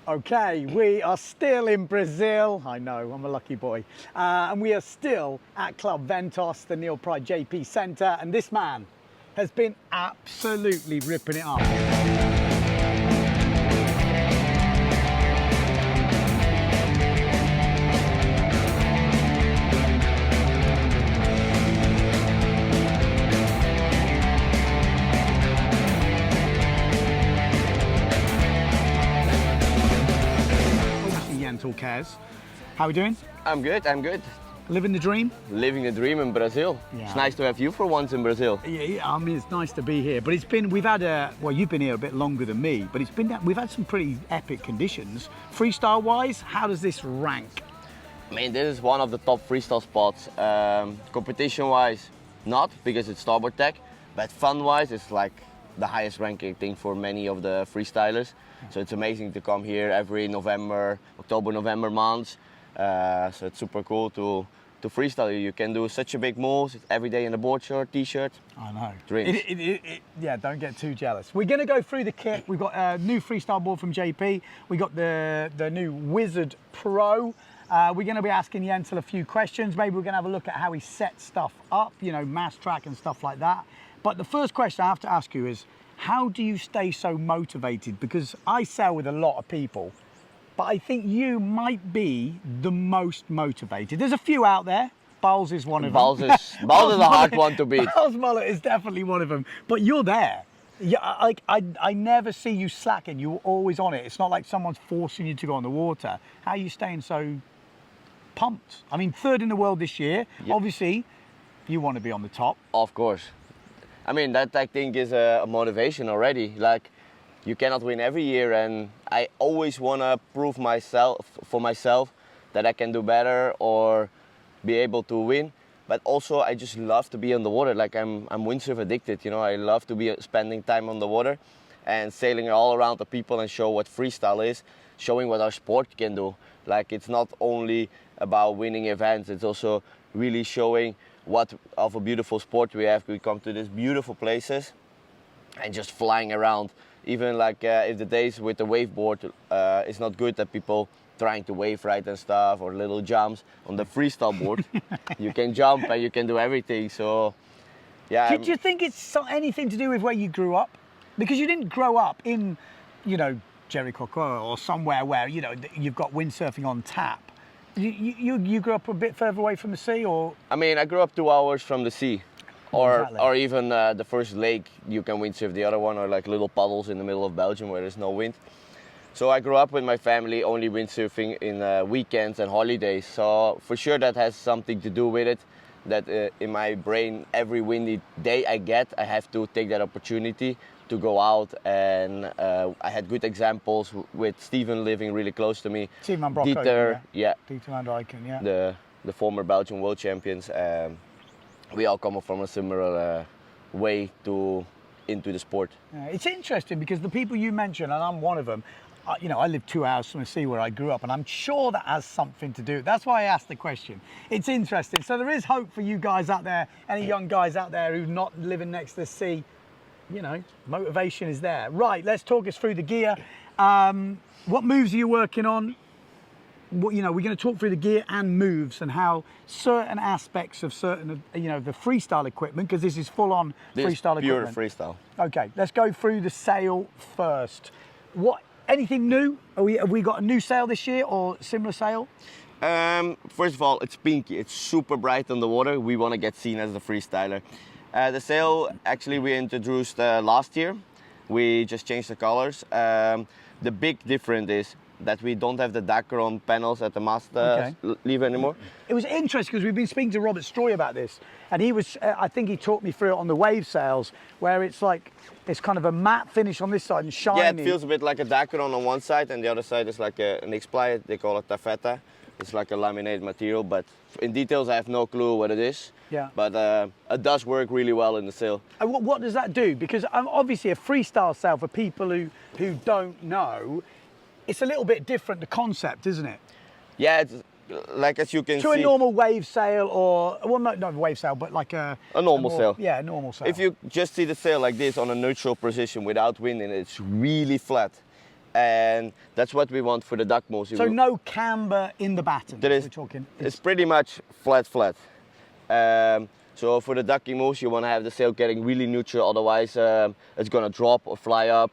Okay, we are still in Brazil. I know, I'm a lucky boy. And we are still at Club Ventos, the Neil Pride JP Centre, and this man has been absolutely ripping it up. Yentel Caers. How are we doing? I'm good, I'm good. Living the dream? Living the dream in Brazil. Yeah. It's nice to have you for once in Brazil. Yeah, I mean, it's nice to be here, but we've had well, you've been here a bit longer than me, but we've had some pretty epic conditions. Freestyle-wise, how does this rank? I mean, this is one of the top freestyle spots. Competition-wise, not, because it's starboard tech, but fun-wise, it's like the highest ranking thing for many of the freestylers. So it's amazing to come here every October, November months. So it's super cool to freestyle. You can do such a big moves every day in a board short, t-shirt. I know. Dreams. Yeah, don't get too jealous. We're going to go through the kit. We've got a new freestyle board from JP. We got the new Wizard Pro. We're going to be asking Yentel a few questions. Maybe we're going to have a look at how he sets stuff up, you know, mass track and stuff like that. But the first question I have to ask you is, how do you stay so motivated? Because I sail with a lot of people, but I think you might be the most motivated. There's a few out there. Bowles is one of them. Bowles is a hard one to beat. Bowles Mullet is definitely one of them. But you're there. Yeah, I never see you slacking. You're always on it. It's not like someone's forcing you to go on the water. How are you staying so pumped? I mean, third in the world this year. Yep. Obviously, you want to be on the top. Of course. I mean, that I think is a motivation already. Like, you cannot win every year, and I always want to prove for myself that I can do better or be able to win. But also, I just love to be on the water. Like, I'm windsurf addicted, you know. I love to be spending time on the water and sailing all around the people and show what freestyle is, showing what our sport can do. Like, it's not only about winning events, it's also really showing what of a beautiful sport we have. We come to these beautiful places and just flying around. Even like if the days with the waveboard is not good, that people trying to wave right and stuff, or little jumps on the freestyle board, you can jump and you can do everything. So yeah. Do you think it's anything to do with where you grew up? Because you didn't grow up in, you know, Jericho or somewhere where, you know, you've got windsurfing on tap. You grew up a bit further away from the sea, or? I mean, I grew up 2 hours from the sea, or even the first lake you can windsurf. The other one are like little puddles in the middle of Belgium where there's no wind. So I grew up with my family only windsurfing in weekends and holidays. So for sure that has something to do with it. That in my brain, every windy day I get, I have to take that opportunity to go out, and I had good examples with Steven living really close to me. Steven Brocco, Dieter, yeah. Dieter van Dijken, yeah. The former Belgian world champions. We all come from a similar way into the sport. It's interesting because the people you mentioned, and I'm one of them, you know, I live 2 hours from the sea where I grew up, and I'm sure that has something to do. That's why I asked the question. It's interesting. So there is hope for you guys out there, any young guys out there who are not living next to the sea. You know, motivation is there. Right, let's talk us through the gear. What moves are you working on? You know, we're going to talk through the gear and moves and how certain aspects of certain, you know, the freestyle equipment, because this is full-on freestyle pure equipment. Freestyle. Okay, let's go through the sail first. Anything new? Have we got a new sail this year or similar sail? First of all, it's pinky. It's super bright on the water. We want to get seen as the freestyler. The sail, actually, we introduced last year. We just changed the colors. The big difference is that we don't have the Dacron panels at the mast lever anymore. It was interesting because we've been speaking to Robert Stroy about this, and he was, I think he talked me through it on the wave sails, where it's like, it's kind of a matte finish on this side and shiny. Yeah, it feels a bit like a Dacron on one side, and the other side is like an X-ply, they call it taffeta. It's like a laminated material, but in details I have no clue what it is. Yeah. But it does work really well in the sail. And what does that do? Because obviously a freestyle sail, for people who don't know, it's a little bit different, the concept, isn't it? Yeah, it's like, as you can see. To a normal wave sail, or, well, not a wave sail, but like a normal sail. Yeah, a normal sail. If you just see the sail like this on a neutral position without wind in it, it's really flat. and that's what we want for the duck most. So no camber in the batten. There is. We're talking. It's pretty much flat. So for the ducking moves, you want to have the sail getting really neutral, otherwise it's going to drop or fly up.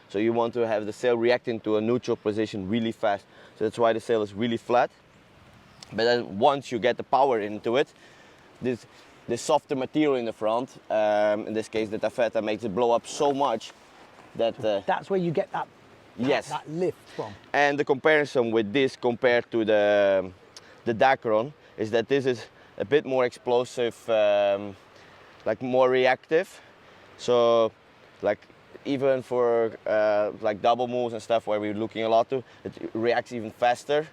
So you want to have the sail reacting to a neutral position really fast. So that's why the sail is really flat. But then once you get the power into it, this softer material in the front, in this case the taffeta, makes it blow up so much that... that's where you get that, yes, that lift from. And the comparison with this compared to the Dacron is that this is a bit more explosive, like more reactive. So like even for like double moves and stuff where we're looking a lot to, it reacts even faster.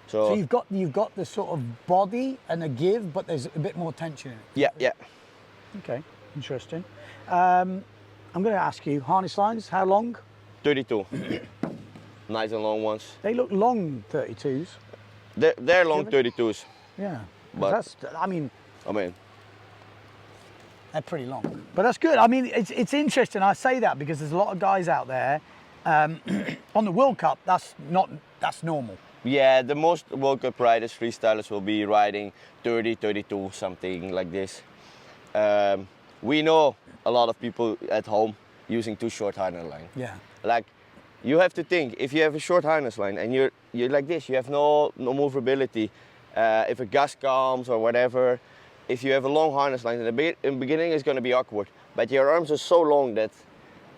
So you've got the sort of body and a give, but there's a bit more tension in it. Yeah. Okay, interesting. I'm going to ask you, harness lines, how long? 32. Nice and long ones. They look long 32s. They're long 32s. Yeah, but I mean, they're pretty long. But that's good. I mean, it's interesting. I say that because there's a lot of guys out there on the World Cup. That's normal. Yeah, the most World Cup riders, freestylers, will be riding 30, 32, something like this. We know a lot of people at home using too short harness line. Yeah. Like, you have to think, if you have a short harness line and you're like this, you have no maneuverability. If a gust comes or whatever, if you have a long harness line, in the beginning it's going to be awkward. But your arms are so long that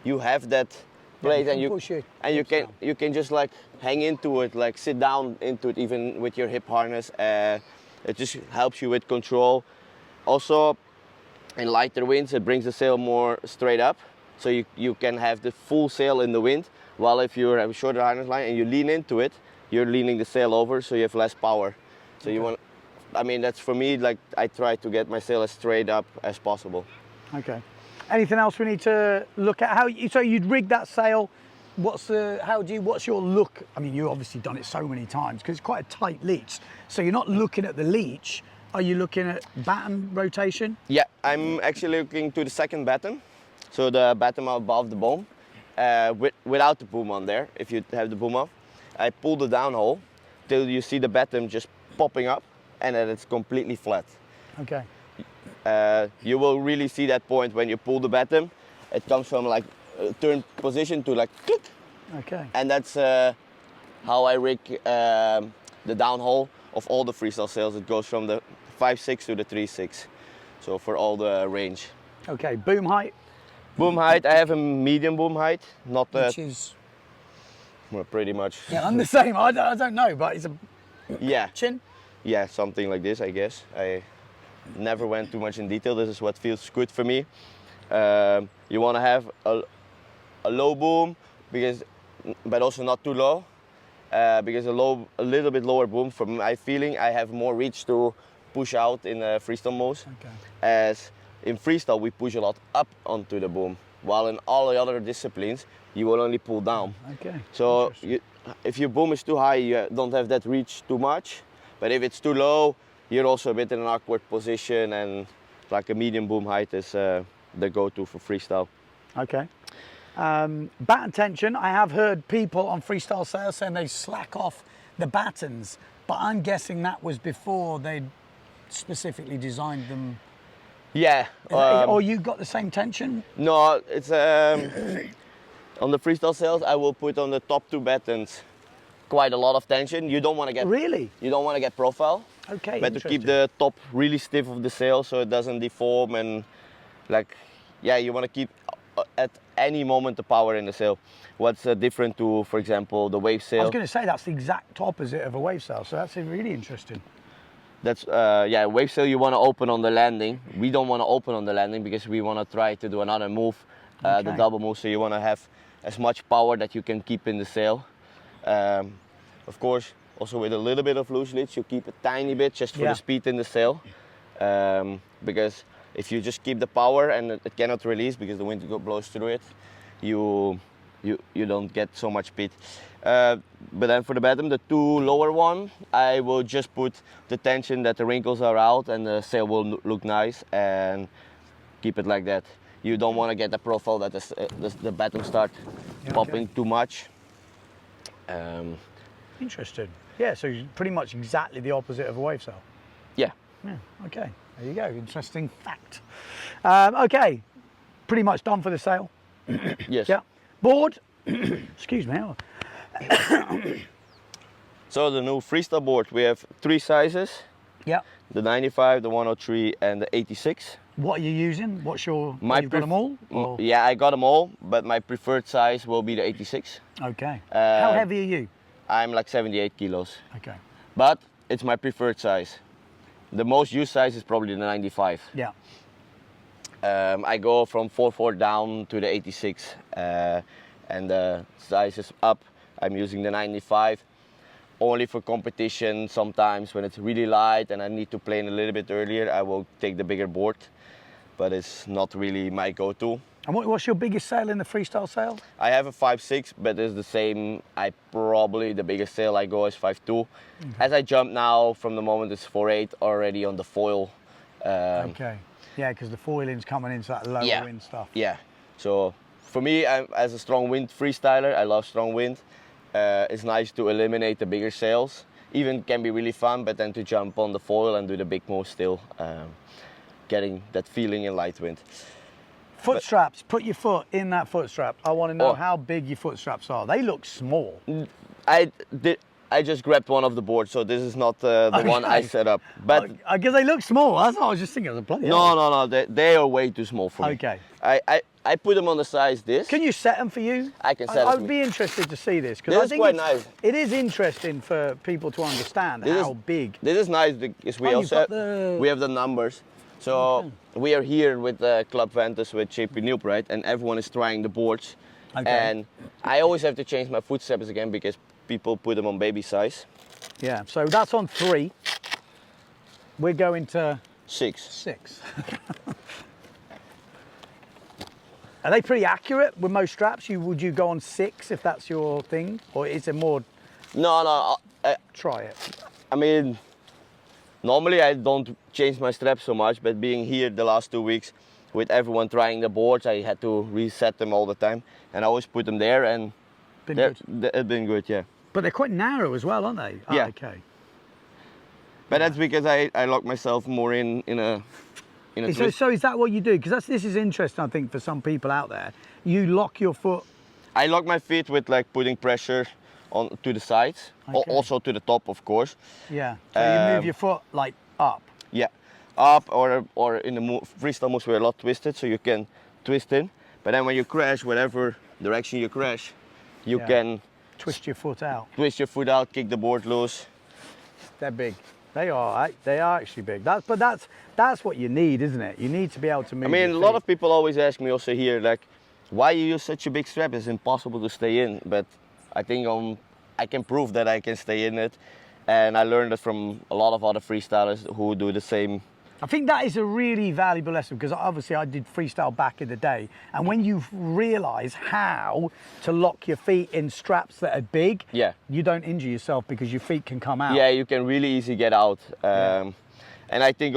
you have that place, you can just like hang into it, like sit down into it, even with your hip harness. It just helps you with control. Also, in lighter winds, it brings the sail more straight up, so you can have the full sail in the wind. While if you have a shorter harness line and you lean into it, you're leaning the sail over, so you have less power. So you want, I mean, that's for me, like I try to get my sail as straight up as possible. Okay. Anything else we need to look at? So you'd rig that sail. What's your look? I mean, you've obviously done it so many times because it's quite a tight leech. So you're not looking at the leech. Are you looking at batten rotation? Yeah, I'm actually looking to the second batten. So the batten above the boom, without the boom on there. If you have the boom off, I pull the downhole till you see the batten just popping up, and then it's completely flat. Okay. You will really see that point when you pull the batten. It comes from like turn position to like click. Okay. And that's how I rig the downhole of all the freestyle sails. It goes from the 5.6 to the 3.6. So for all the range. Okay, boom height? Boom height, I have a medium boom height, not which is? Well, pretty much. Yeah, I'm the same. I don't know, but it's a chin? Yeah, something like this, I guess. I never went too much in detail. This is what feels good for me. You want to have a low boom, but also not too low, because a little bit lower boom, from my feeling, I have more reach to push out in freestyle modes. Okay. As in freestyle, we push a lot up onto the boom, while in all the other disciplines, you will only pull down. Okay. So if your boom is too high, you don't have that reach too much. But if it's too low, you're also a bit in an awkward position, and like a medium boom height is the go-to for freestyle. Okay. Batten tension, I have heard people on freestyle sails saying they slack off the battens, but I'm guessing that was before they specifically designed them. Yeah. Or you got the same tension? No, it's on the freestyle sails, I will put on the top two battens quite a lot of tension. You don't want to get You don't want to get profile. Okay. But to keep the top really stiff of the sail so it doesn't deform, and like, yeah, you want to keep at any moment the power in the sail. What's different to, for example, the wave sail? I was going to say that's the exact opposite of a wave sail, so that's really interesting. That's yeah, wave sail you want to open on the landing. We don't want to open on the landing because we want to try to do another move, the double move. So you want to have as much power that you can keep in the sail. Of course, also with a little bit of loose leads, you keep a tiny bit just for the speed in the sail. Because if you just keep the power and it cannot release because the wind blows through it, you don't get so much speed. But then for the bottom, the two lower one, I will just put the tension that the wrinkles are out and the sail will look nice, and keep it like that. You don't want to get the profile that the bottom start popping too much. Interesting. Yeah, so pretty much exactly the opposite of a wave sail. Yeah. Yeah, okay, there you go, interesting fact. Okay, pretty much done for the sail. Yes. Yeah. Board, excuse me. So the new freestyle board, we have 3 sizes. Yeah. The 95, the 103 and the 86. What are you using? What's your, you've got them all? Or? Yeah, I got them all, but my preferred size will be the 86. Okay. How heavy are you? I'm like 78 kilos. Okay. But it's my preferred size. The most used size is probably the 95. Yeah. I go from 4'4" down to the 86, and the size is up. I'm using the 95 only for competition. Sometimes when it's really light and I need to plane a little bit earlier, I will take the bigger board, but it's not really my go-to. And what's your biggest sail in the freestyle sail? I have a 5'6", but it's the same. The biggest sail I go is 5'2". As I jump now, from the moment it's 4'8", already on the foil. Okay. Yeah, because the foiling's coming into that lower wind stuff. Yeah. So for me, as a strong wind freestyler, I love strong wind. It's nice to eliminate the bigger sails. Even can be really fun, but then to jump on the foil and do the big move still, getting that feeling in light wind. Foot straps, put your foot in that foot strap. I want to know how big your foot straps are. They look small. I just grabbed one of the boards, so this is not the one I set up. But I guess they look small. That's what I was just thinking. No, they are way too small for me. Okay. I put them on the size this. Can you set them for you? I can set them. I'd be interested to see this because I think quite nice. It is interesting for people to understand how big. This is nice because we also we have the numbers. So we are here with Club Ventus with JP Nieup, right? And everyone is trying the boards. Okay. And I always have to change my foot straps again because people put them on baby size. Yeah, so that's on 3. We're going to 6. Are they pretty accurate with most straps? Would you go on 6 if that's your thing? Or is it more? No. Try it. I mean, normally I don't change my straps so much, but being here the last 2 weeks with everyone trying the boards, I had to reset them all the time. And I always put them there and it's been good, yeah. But they're quite narrow as well, aren't they? Yeah. Oh, okay. But that's because I lock myself more in a twist. So is that what you do? Because this is interesting, I think, for some people out there. You lock your foot. I lock my feet with like putting pressure on to the sides, also to the top, of course. Yeah. So you move your foot like up. Yeah, up or in the freestyle moves we're a lot twisted, so you can twist in. But then when you crash, whatever direction you crash, you can twist your foot out. Twist your foot out, kick the board loose. They're big. They are actually big. That's what you need, isn't it? You need to be able to move. I mean, a lot of people always ask me also here, like, why you use such a big strap? It's impossible to stay in. But I think I can prove that I can stay in it, and I learned it from a lot of other freestylers who do the same. I think that is a really valuable lesson because obviously I did freestyle back in the day, and when you realise how to lock your feet in straps that are big, you don't injure yourself because your feet can come out. Yeah, you can really easily get out. And I think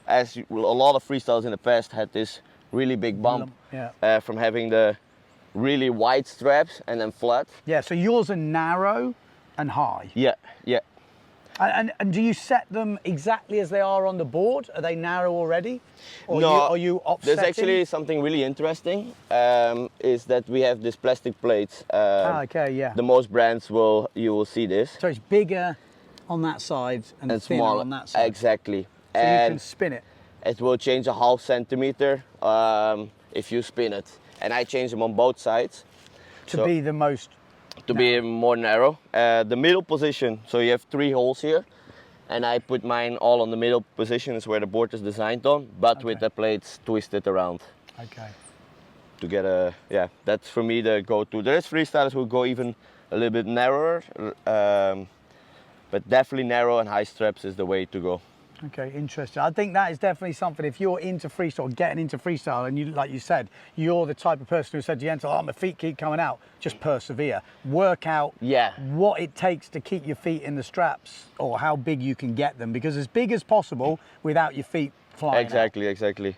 as a lot of freestyles in the past had this really big bump from having the really wide straps and then flat. Yeah, so yours are narrow and high. Yeah. And do you set them exactly as they are on the board? Are they narrow already? Or no, are you offsetting? There's actually something really interesting, is that we have this plastic plate. The most brands you will see this. So it's bigger on that side and thinner smaller on that side. Exactly. So you can spin it. It will change a ½ centimeter if you spin it. And I change them on both sides. To be the most be more narrow. The middle position, so you have 3 holes here, and I put mine all on the middle position, is where the board is designed on, but with the plates twisted around. Okay. To get that's for me the go-to. There's freestylers who go even a little bit narrower, but definitely narrow and high straps is the way to go. Okay, interesting. I think that is definitely something, if you're into freestyle, getting into freestyle, and you, like you said, you're the type of person who said to Yentel, oh, my feet keep coming out, just persevere. Work out what it takes to keep your feet in the straps, or how big you can get them, because as big as possible without your feet flying Exactly.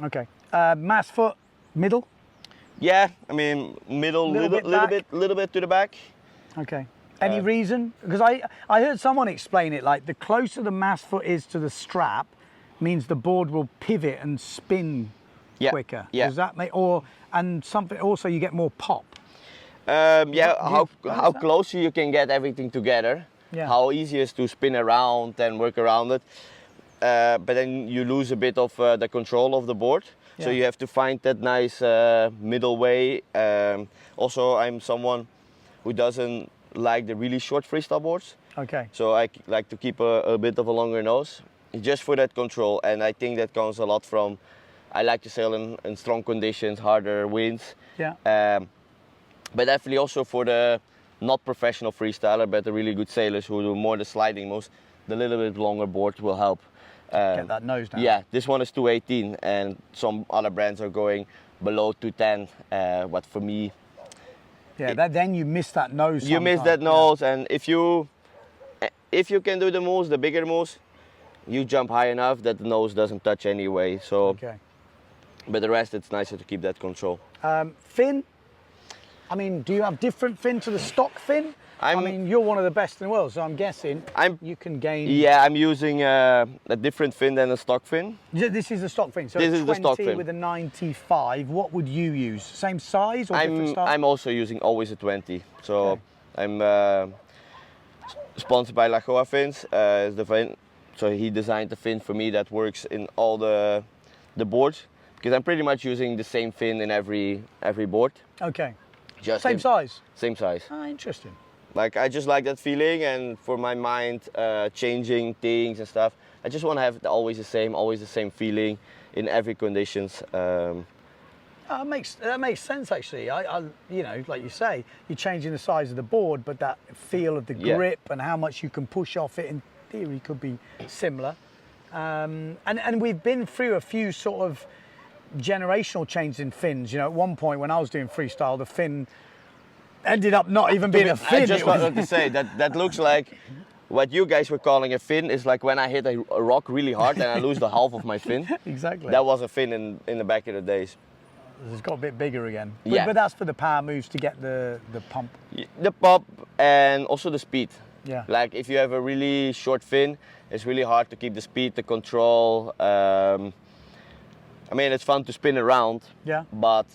Okay. Mass foot, middle? Yeah, I mean, middle, little bit to the back. Okay. Any reason? Because I heard someone explain it like the closer the mast foot is to the strap means the board will pivot and spin quicker. Yeah. Does that make, and something also you get more pop? Yeah, how closer you can get everything together, how easy it is to spin around and work around it. But then you lose a bit of the control of the board. So you have to find that nice middle way. Also, I'm someone who doesn't like the really short freestyle boards. Okay. So I like to keep a bit of a longer nose, just for that control. And I think that comes a lot from, I like to sail in strong conditions, harder winds. Yeah. But definitely also for the not professional freestyler, but the really good sailors who do more the sliding moves, the little bit longer board will help. Get that nose down. Yeah, this one is 218 and some other brands are going below 210, but for me... Yeah, then you miss that nose. You miss that nose, and if you can do the moves, the bigger moves, you jump high enough that the nose doesn't touch anyway. So, okay. But the rest, it's nicer to keep that control. Fin? I mean, do you have different fin to the stock fin? I mean, you're one of the best in the world, so I'm guessing you can gain... Yeah, I'm using a different fin than a stock fin. This is the stock fin, so this is the stock 20 fin. With a 95, what would you use? Same size or different style? I'm also using always a 20. So I'm sponsored by Lagoa Fins. The fin. So he designed the fin for me that works in all the boards, because I'm pretty much using the same fin in every board. Okay. Just same size? Same size. Ah, interesting. Like, I just like that feeling, and for my mind, changing things and stuff, I just want to have always the same feeling in every conditions. That makes sense actually. I you know, like you say, you're changing the size of the board, but that feel of the grip and how much you can push off it in theory could be similar. And we've been through a few sort of generational changes in fins. You know, at one point when I was doing freestyle, the fin ended up not even being a fin. I just wanted to say that looks like what you guys were calling a fin is like when I hit a rock really hard and I lose the half of my fin. Exactly. That was a fin in the back of the days. It's got a bit bigger again. But that's for the power moves to get the pump. The pop and also the speed. Yeah. Like if you have a really short fin, it's really hard to keep the speed, the control. I mean, it's fun to spin around. Yeah. But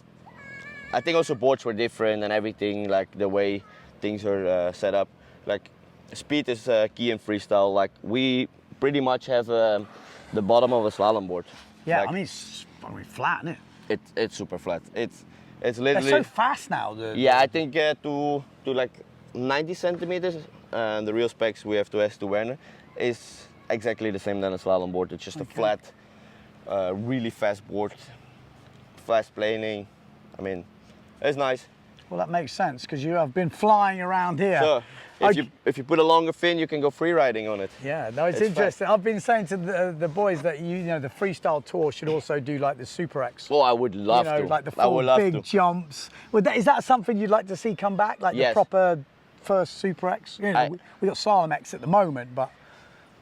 I think also boards were different and everything, like the way things are set up. Like speed is key in freestyle. Like we pretty much have the bottom of a slalom board. Yeah, like, I mean, it's flat, isn't it? It's super flat. It's literally. They're so fast now. Yeah, I think to like 90 centimeters, the real specs we have to ask to Werner is exactly the same than a slalom board. It's just a flat, really fast board, fast planing. I mean, it's nice. Well, that makes sense because you have been flying around here. So if you put a longer fin, you can go free riding on it. Yeah, no, it's interesting. Fast. I've been saying to the boys that you know the freestyle tour should also do like the Super X. Oh, I would love to. Like the full big jumps. Is that something you'd like to see come back? Like the proper first Super X? You know, we got Slalom X at the moment, but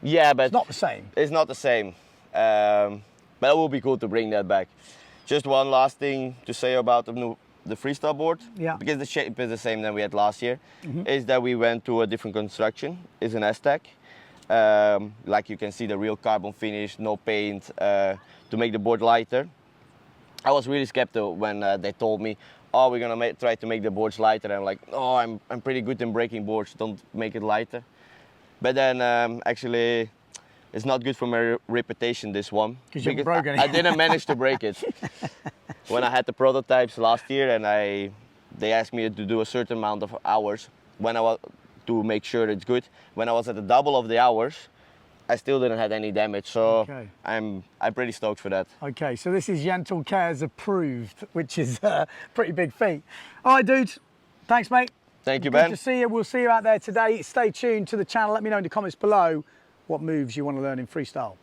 but it's not the same. It's not the same. But it will be cool to bring that back. Just one last thing to say about the freestyle board, because the shape is the same than we had last year, is that we went to a different construction. It's an S-Tech. Like you can see the real carbon finish, no paint, to make the board lighter. I was really skeptical when they told me, oh, we're gonna try to make the boards lighter. And I'm like, oh, I'm pretty good in breaking boards, don't make it lighter. But then actually, it's not good for my reputation, this one. Because you broke it. I didn't manage to break it. When I had the prototypes last year and they asked me to do a certain amount of hours to make sure it's good. When I was at the double of the hours, I still didn't have any damage. So I'm pretty stoked for that. Okay, so this is Yentel Caers approved, which is a pretty big feat. All right, dudes. Thanks, mate. Thank you, Ben. Good to see you. We'll see you out there today. Stay tuned to the channel. Let me know in the comments below what moves you want to learn in freestyle.